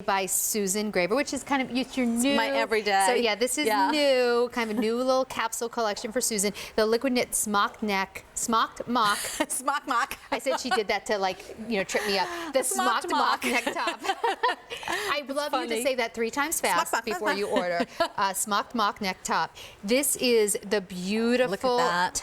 by Susan Graver, which is kind of your new. My everyday. So yeah, this is new, kind of a new little capsule collection for Susan. The liquid knit smocked mock. Smock mock. I said she did that to trip me up. The smocked mock neck top. I would love you to say that 3 times fast before you order. Smocked mock neck top. This is the beautiful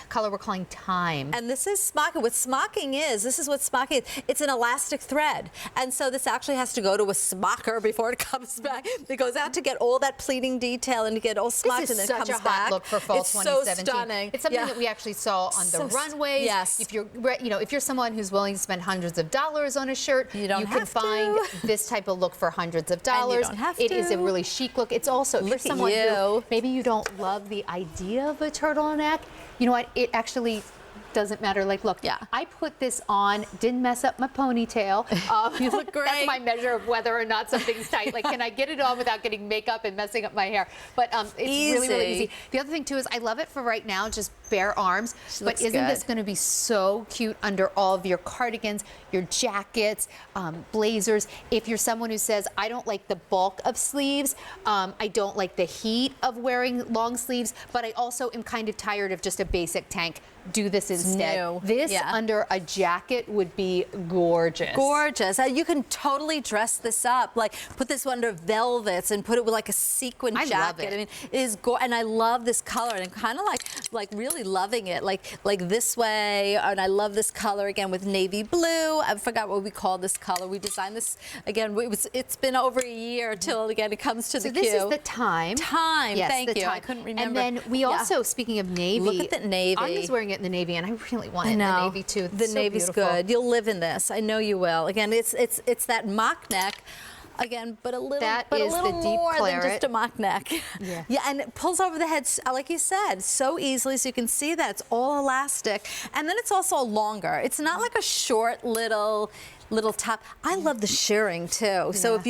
color we're calling Time. And this is smocking. What smocking is, this is what smocking is. It's an elastic thread. And so this actually has to go to a smocker before it comes back. It goes out to get all that pleating detail and to get all smocked, and then comes back. This is such a hot look for fall 2017. It's so stunning. It's something that we actually saw on the runways. Yes. If you're someone who's willing to spend hundreds of dollars on a shirt, you can find this type of look for hundreds of dollars. And you don't have to. It is a really chic look. It's also, if you're someone who maybe you don't love the idea of a turtleneck, you know what? It actually doesn't matter. Like, look, I put this on, didn't mess up my ponytail. You look great. That's my measure of whether or not something's tight. Like, can I get it on without getting makeup and messing up my hair? But it's really, really easy. The other thing, too, is I love it for right now, just bare arms. But isn't this going to be so cute under all of your cardigans, your jackets, blazers? If you're someone who says, I don't like the bulk of sleeves, I don't like the heat of wearing long sleeves, but I also am kind of tired of just a basic tank, do this instead. This under a jacket would be gorgeous. Gorgeous. You can totally dress this up. Like, put this under velvets and put it with like a sequin jacket. Love it. I mean, it is gorgeous. And I love this color, and I'm kind of like really loving it. Like this way. And I love this color again with navy blue. I forgot what we call this color. We designed this again. It's been over a year till again it comes to the queue. So this is the Time. Time. Yes, thank you. Time. I couldn't remember. And then we also, speaking of navy, look at the navy. I'm just wearing it in the navy, and I really want it in the navy too. The navy's good. You'll live in this. I know you will. Again, it's that mock neck. Again, but a little more than just a mock neck. Yeah, and it pulls over the head, like you said, so easily, so you can see that it's all elastic. And then it's also longer. It's not like a short little top. I love the shirring too. So if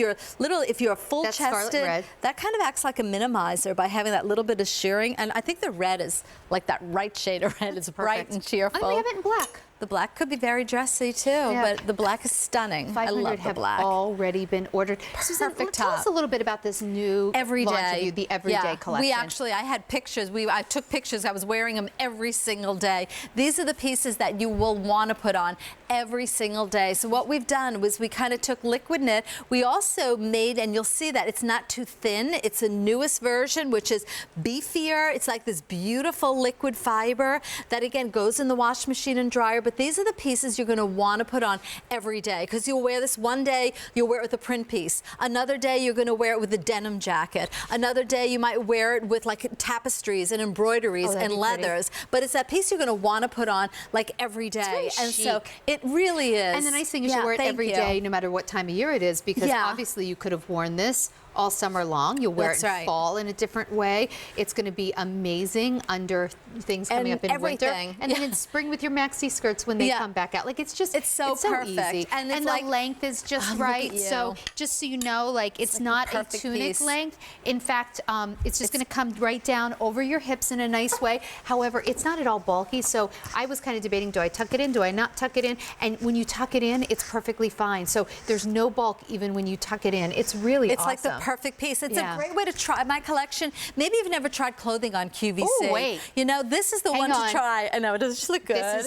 you're full chested, that kind of acts like a minimizer by having that little bit of shirring. And I think the red is like that right shade of red. It's bright and cheerful. And we have it in black. The black could be very dressy too, but the black is stunning. I love the black. Have already been ordered. Susan, tell us a little bit about this new everyday, the everyday collection. I had pictures. I took pictures. I was wearing them every single day. These are the pieces that you will want to put on every single day. So what we've done was we kind of took liquid knit. We also made, and you'll see that it's not too thin. It's a newest version, which is beefier. It's like this beautiful liquid fiber that again goes in the wash machine and dryer. But these are the pieces you're going to want to put on every day, because you'll wear this one day, you'll wear it with a print piece. Another day, you're going to wear it with a denim jacket. Another day, you might wear it with like tapestries and embroideries and leathers. But it's that piece you're going to want to put on like every day. And so it really is. And the nice thing is you wear it every day, no matter what time of year it is, because obviously you could have worn this all summer long. You'll wear it in fall in a different way. It's going to be amazing under things coming up in winter. And then in spring with your maxi skirts when they come back out. Like, it's so perfect. Easy. And the length is just right. So just so you know, like, it's not a tunic length. In fact, it's just going to come right down over your hips in a nice way. However, it's not at all bulky. So I was kind of debating, do I tuck it in? Do I not tuck it in? And when you tuck it in, it's perfectly fine. So there's no bulk even when you tuck it in. It's really awesome. It's like the perfect piece. It's a great way to try my collection. Maybe you've never tried clothing on QVC. Oh, wait. You know, this is the one to try. I know, does it just look good?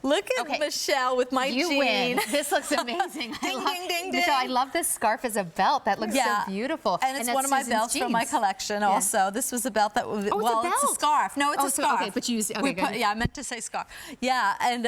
Look at Michelle with my jean. Win. This looks amazing. Michelle, I love this scarf as a belt. That looks so beautiful. And it's one of my belts from my collection also. This was a belt that was, it's a scarf. No, it's a scarf. Okay, but you use, I meant to say scarf. Yeah, and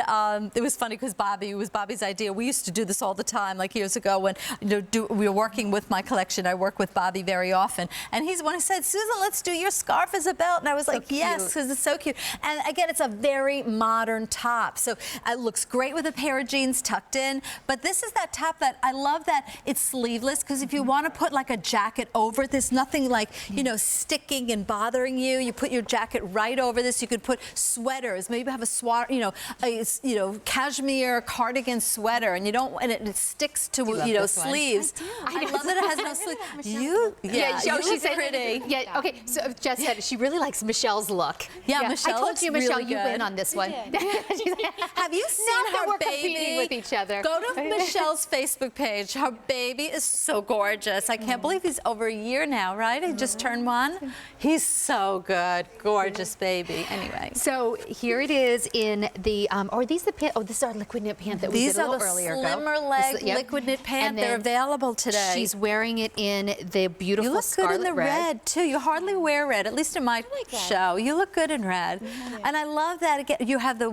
it was funny because it was Bobby's idea. We used to do this all the time, like years ago when we were working with my collection. I work with Bobby very often. And he's the one who said, Susan, let's do your scarf as a belt. And I was like, yes, because it's so cute. And again, it's a very modern top. So it looks great with a pair of jeans tucked in, but this is that top that I love that it's sleeveless, because if you want to put like a jacket over it, there's nothing like, sticking and bothering you. You put your jacket right over this. You could put sweaters, maybe have a cashmere cardigan sweater, and it sticks to, sleeves. I love that it has no sleeves. She's pretty. Yeah, okay, so Jess said she really likes Michelle's look. Yeah, Michelle I told you, Michelle, really you win on this one. Have you seen Not that her we're baby? competing with each other. Go to Michelle's Facebook page. Her baby is so gorgeous. I can't believe he's over a year now, right? He just turned 1. He's so good. Gorgeous baby. Anyway. So here it is in the, are these the pants? Oh, this is our liquid knit pant that we did a little earlier ago. These are the slimmer leg Yep. liquid knit pant. And They're available today. She's wearing it in the beautiful You look scarlet good in the red, too. You hardly wear red, at least in my show. You look good in red. And I love that, again, you have the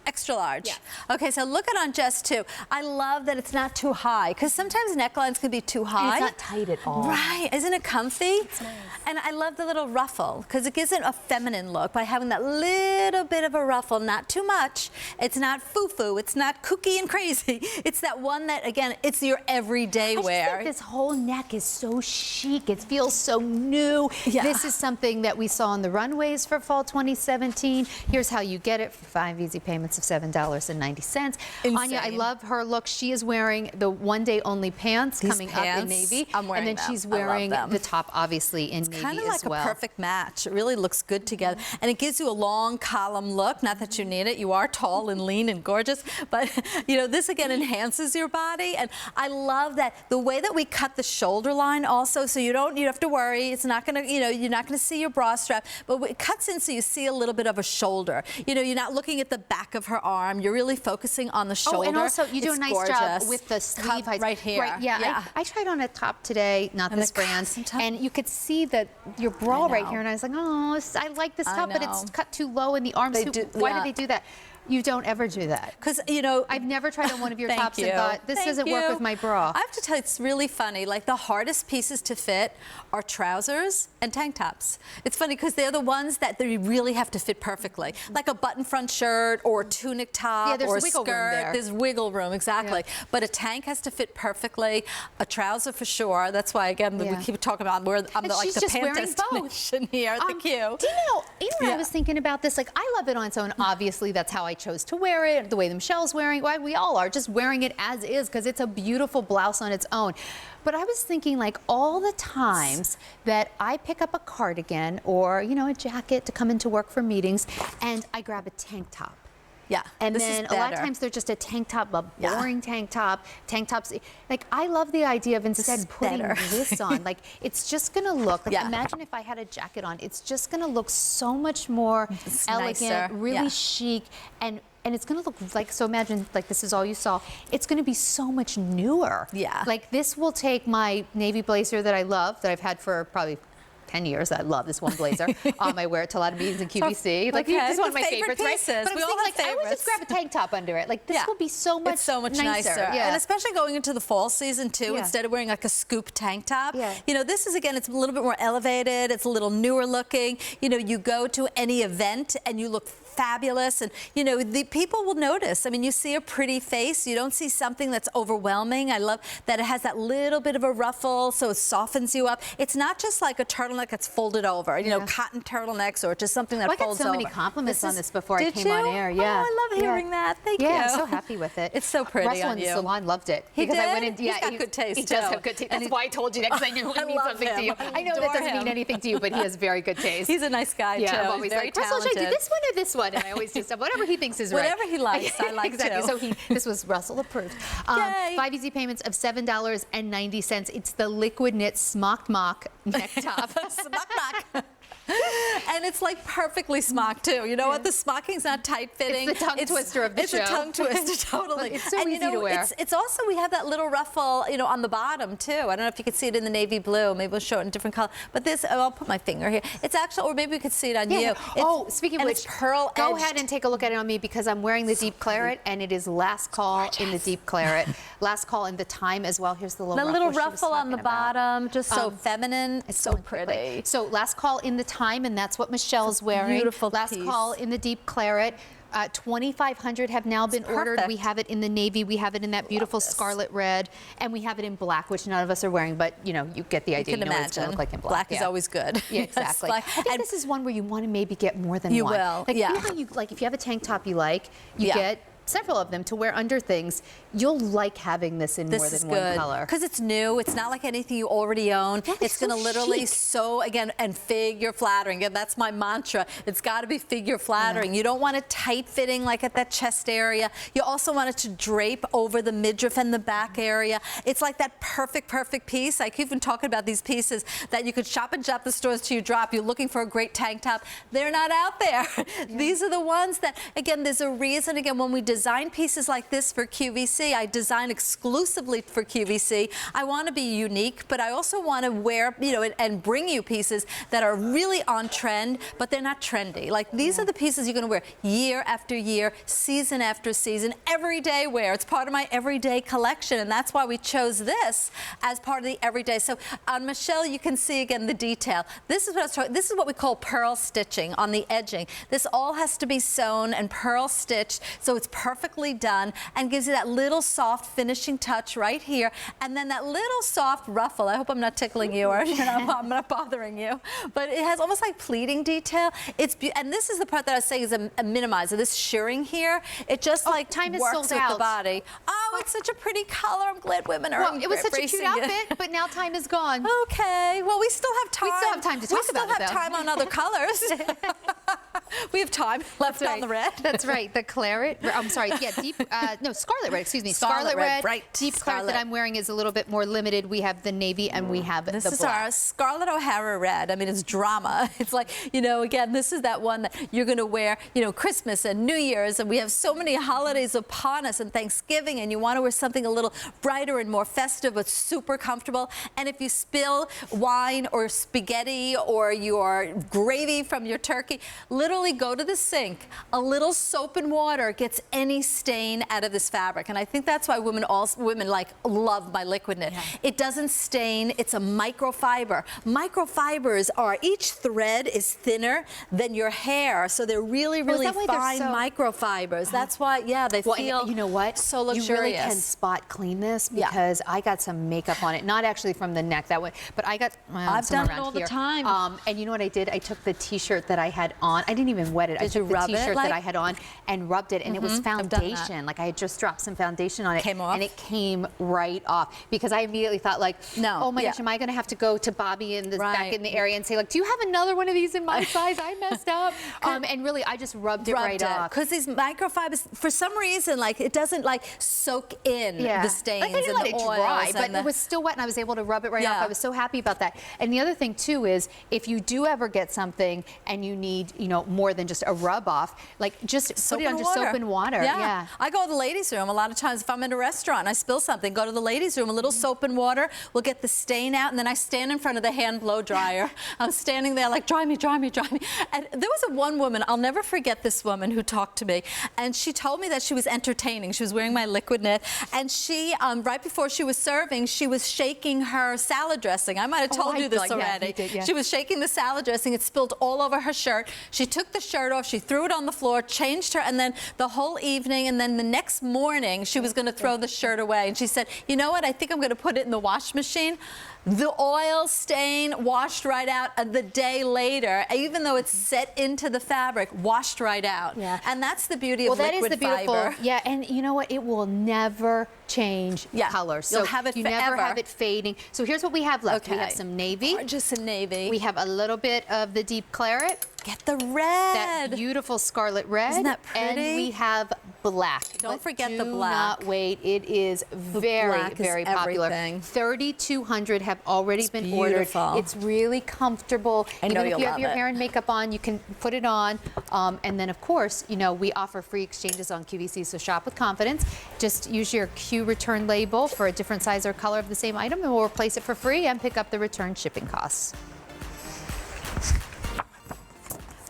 extra large. Yeah. Okay, so look at on Jess, too. I love that it's not too high, because sometimes necklines can be too high. And it's not tight at all. Right. Isn't it comfy? It's nice. And I love the little ruffle, because it gives it a feminine look by having that little bit of a ruffle, not too much. It's not foo-foo. It's not kooky and crazy. It's that one that, again, it's your everyday wear. I just think this whole neck is so chic. It feels so new. Yeah. This is something that we saw on the runways for fall 2017. Here's how you get it for 5 easy payments of $7.90. Anya, I love her look. She is wearing the one-day only pants coming up in navy. I'm wearing and then them. she's I love wearing them. the top, obviously, in navy Kind of like as well. a perfect match. It really looks good together. And it gives you a long column look. Not that you need it. You are tall and lean and gorgeous. But, you know, this again enhances your body. And I love that the way that we cut the shoulder line also, so you have to worry. It's not going to, you know, you're not going to see your bra strap. But it cuts in so you see a little bit of a shoulder. You know, you're not looking at the back of her arm. You're really focusing on the shoulder. Oh, and also you do It's a nice gorgeous. job with the sleeve height. Right here. Right, yeah. I tried on a top today, not And this the brand, custom top. and you could see that your bra right know. here, and I was like, oh, I like this I top, but it's know. cut too low in the arms. They too. do- Why yeah. do they do that? You don't ever do that. Because, you know, I've never tried on one of your Thank tops you. and thought, this Thank doesn't work you. with my bra. I have to tell you, it's really funny. Like, the hardest pieces to fit are trousers and tank tops. It's funny because they're the ones that they really have to fit perfectly. Like a button front shirt or a tunic top Yeah, there's or a wiggle room skirt. there. There's wiggle room, exactly. Yeah. But a tank has to fit perfectly. A trouser for sure. That's why, again, Yeah. we keep talking about where I'm And like she's the just pant wearing both. destination here at the Q. Do you know what I Yeah. was thinking about this? Like, I love it on its own. Obviously, that's how I chose to wear it, the way that Michelle's wearing it. Why we all are just wearing it as is because it's a beautiful blouse on its own. But I was thinking, like, all the times that I pick up a cardigan or, you know, a jacket to come into work for meetings and I grab a tank top. Yeah, And this then is a lot of better. times they're just a tank top, a Yeah. boring tank top. Tank tops, like I love the idea of instead is putting better. this on. Like it's just gonna look, like Yeah. imagine if I had a jacket on, it's just gonna look so much more It's elegant, nicer. really Yeah. chic, and it's gonna look like, so imagine like this is all you saw, it's gonna be so much newer. Yeah. Like this will take my navy blazer that I love, that I've had for probably 10 years. I love this one blazer. I wear it to a lot of meetings in QVC. Like okay. this is one of my Favorite favorites, right? pieces. But I'm We all thinking, have like, I would just grab favorites. a tank top under it. Like this Yeah. will be so much It's so much nicer. Yeah. And especially going into the fall season too, Yeah. instead of wearing like a scoop tank top. Yeah. You know, this is, again, it's a little bit more elevated. It's a little newer looking. You know, you go to any event and you look fabulous, and you know the people will notice. I mean, you see a pretty face, you don't see something that's overwhelming. I love that it has that little bit of a ruffle, so it softens you up. It's not just like a turtleneck that's folded over, you know, Yeah. cotton turtlenecks or just something that Well, I got folds so over. many compliments on this before I Did came you? on air. Yeah. Oh, I love hearing that. Thank you. Yeah, I'm so happy with it. It's so pretty Russell on in the you. salon loved it. He because I did? went in, He's got good taste, He does too. have good taste. And That's why I told you that, because I knew it I would mean love something to him. you. I know that Adore doesn't mean him. anything to you, but he has very good taste. He's a nice guy, too. Yeah, I'm He's always very like, Russell, should I do talented. this one or this one? And I always do stuff, whatever he thinks is right. Whatever he likes, I like exactly. too. So this was Russell approved. Yay. 5 easy payments of $7.90. It's the liquid knit Smocked mock neck top. Smock. And it's like perfectly smocked too. You know what? The smocking's not tight fitting. It's the tongue twister of the show. It's a tongue twister, totally. But it's so and easy to wear. It's also, we have that little ruffle, you know, on the bottom too. I don't know if you could see it in the navy blue. Maybe we'll show it in a different color. But this, I'll put my finger here. It's actually, or maybe we could see it on you. It's, Oh, speaking of and which, it's pearl go edged. ahead and take a look at it on me because I'm wearing the deep claret and it is last call in the deep claret. Last call in the time as well. Here's the little The ruffle little she was ruffle on the talking about. bottom, just so Um, feminine. It's so pretty. So last call in the time, and that's what Michelle's wearing. beautiful Last piece. call in the deep claret. 2,500 have now been ordered. perfect. We have it in the navy. We have it in that beautiful this. scarlet red, and we have it in black, which none of us are wearing. But you know, you get the idea. You can know what it's gonna imagine. look like in black. Black is Yeah. always good. Yeah, Yes, exactly. black. I think And- this is one where you want to maybe get more than You one. will, Like, yeah. you know how you, like if you have a tank top you like, you Yeah. get several of them to wear under things. You'll like having this in more than one color. Because it's new. It's not like anything you already own. Yeah, it's going to so literally chic. sew again and figure flattering. Again, that's my mantra. It's got to be figure flattering. Yeah. You don't want it tight fitting like at that chest area. You also want it to drape over the midriff and the back area. It's like that perfect piece. I keep even talking about these pieces that you could shop and shop the stores till you drop. You're looking for a great tank top. They're not out there. Yeah. These are the ones that, again, there's a reason. Again, when we design pieces like this for QVC, I design exclusively for QVC. I want to be unique, but I also want to wear, you know, and bring you pieces that are really on trend, but they're not trendy. Like these are the pieces you're going to wear year after year, season after season, everyday wear. It's part of my everyday collection, and that's why we chose this as part of the everyday. So on Michelle, you can see again the detail. This is what I was talking. This is what we call pearl stitching on the edging. This all has to be sewn and pearl stitched, so it's perfectly done and gives you that little soft finishing touch right here, and then that little soft ruffle. I hope I'm not tickling you, or I'm not bothering you, but it has almost like pleating detail. And this is the part that I was saying is a minimizer. This shirring here, it just like time is works sold with out. the body. Oh, it's such a pretty color. I'm glad women are. Well, it was such a cute outfit, but now time is gone. Okay, well, we still have time. We still have time to talk about it, We still have time on other colors. We have time left on the red. That's right. The claret. I'm sorry. Yeah, deep. No, scarlet red. Excuse me. Scarlet red. Right. Deep claret that I'm wearing is a little bit more limited. We have the navy and we have the black. This is our Scarlett O'Hara red. I mean, it's drama. It's like, you know, again, this is that one that you're going to wear, you know, Christmas and New Year's, and we have so many holidays upon us, and Thanksgiving, and you want to wear something a little brighter and more festive, but super comfortable. And if you spill wine or spaghetti or your gravy from your turkey, literally go to the sink. A little soap and water gets any stain out of this fabric, and I think that's why women like love my liquid knit. Yeah. It doesn't stain. It's a microfiber. Microfibers are, each thread is thinner than your hair, so they're really fine microfibers. That's why, yeah, they feel, you know what? So luxurious. You really can spot clean this because I got some makeup on it, not actually from the neck that way, but I got I've done it all the time. And you know what I did? I took the t-shirt that I had on. I didn't even wet it. I took the t-shirt that I had on and rubbed it, and it was foundation. Like I had just dropped some foundation on it, came off, and it came right off because I immediately thought like, oh my gosh, am I going to have to go to Bobby in the back in the area and say like, do you have another one of these in my size? I messed up. And really, I just rubbed it right off. Because these microfibers, for some reason, like it doesn't like soak in the stains like I didn't and let the it oils. Dry, but it was still wet, and I was able to rub it right off. I was so happy about that. And the other thing too is, if you do ever get something and you need, you know, more than just a rub off, like just put it under soap and water. Yeah. I go to the ladies' room a lot of times if I'm in a restaurant and I spill something. Go to the ladies' room, a little soap and water. We'll get the stain out, and then I stand in front of the hand blow dryer. I'm standing there like, dry me, dry me, dry me. And there was one woman, I'll never forget this woman who talked to me, and she told me that she was entertaining. She was wearing my liquid knit, and she, right before she was serving, she was shaking her salad dressing. I might have told you this already. She was shaking the salad dressing. It spilled all over her shirt. She took the shirt off, she threw it on the floor, changed her, and then the whole evening, and then the next morning, she was going to throw the shirt away. And she said, you know what, I think I'm going to put it in the wash machine. The oil stain washed right out the day later, even though it's set into the fabric, washed right out. Yeah. And that's the beauty of liquid fiber. Well, that is the beautiful, yeah, and you know what? It will never change color. So you'll have it you forever. Never have it fading. So here's what we have left. Okay. We have some navy. Gorgeous in navy. We have a little bit of the deep claret. Get the red. That beautiful scarlet red. Isn't that pretty? And we have black. Don't forget the black. Do not wait. It is very popular. 3,200 have already been ordered. It's really comfortable. Even if you have your hair and makeup on, you can put it on. And then, of course, you know, we offer free exchanges on QVC, so shop with confidence. Just use your Q return label for a different size or color of the same item, and we'll replace it for free and pick up the return shipping costs.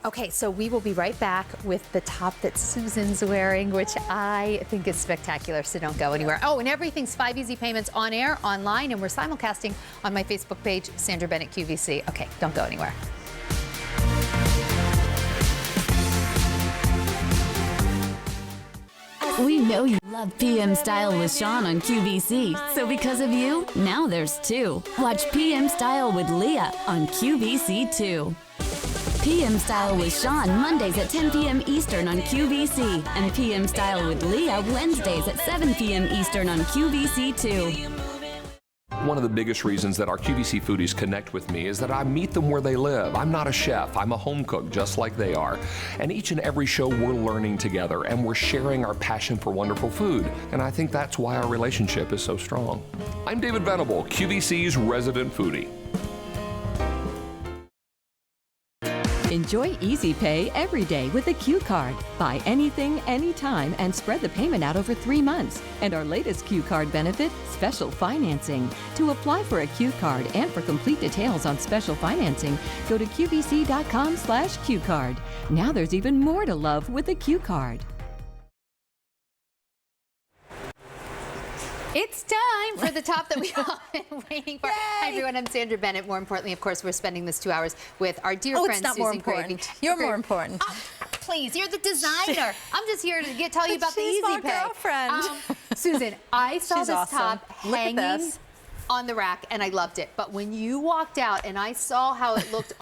Okay, so we will be right back with the top that Susan's wearing, which I think is spectacular, so don't go anywhere. Oh, and everything's 5 easy payments on air, online, and we're simulcasting on my Facebook page, Sandra Bennett QVC. Okay, don't go anywhere. We know you love PM Style with Sean on QVC, so because of you, now there's two. Watch PM Style with Leah on QVC 2. PM Style with Sean Mondays at 10 p.m. Eastern on QVC, and PM Style with Leah Wednesdays at 7 p.m. Eastern on QVC2. One of the biggest reasons that our QVC foodies connect with me is that I meet them where they live. I'm not a chef, I'm a home cook just like they are. And each and every show we're learning together and we're sharing our passion for wonderful food. And I think that's why our relationship is so strong. I'm David Venable, QVC's resident foodie. Enjoy easy pay every day with a Q card. Buy anything, anytime, and spread the payment out over 3 months. And our latest Q card benefit, special financing. To apply for a Q card and for complete details on special financing, go to qvc.com/Q card. Now there's even more to love with a Q card. It's time for the top that we've all been waiting for. Hi, everyone. I'm Sandra Bennett. More importantly, of course, we're spending this 2 hours with our dear friend it's not Susan more important. Gravy. You're more important. Please, you're the designer. I'm just here to tell you about the She's easy my pay. girlfriend. Susan, I saw She's this awesome. top Look at hanging this. on the rack, and I loved it. But when you walked out and I saw how it looked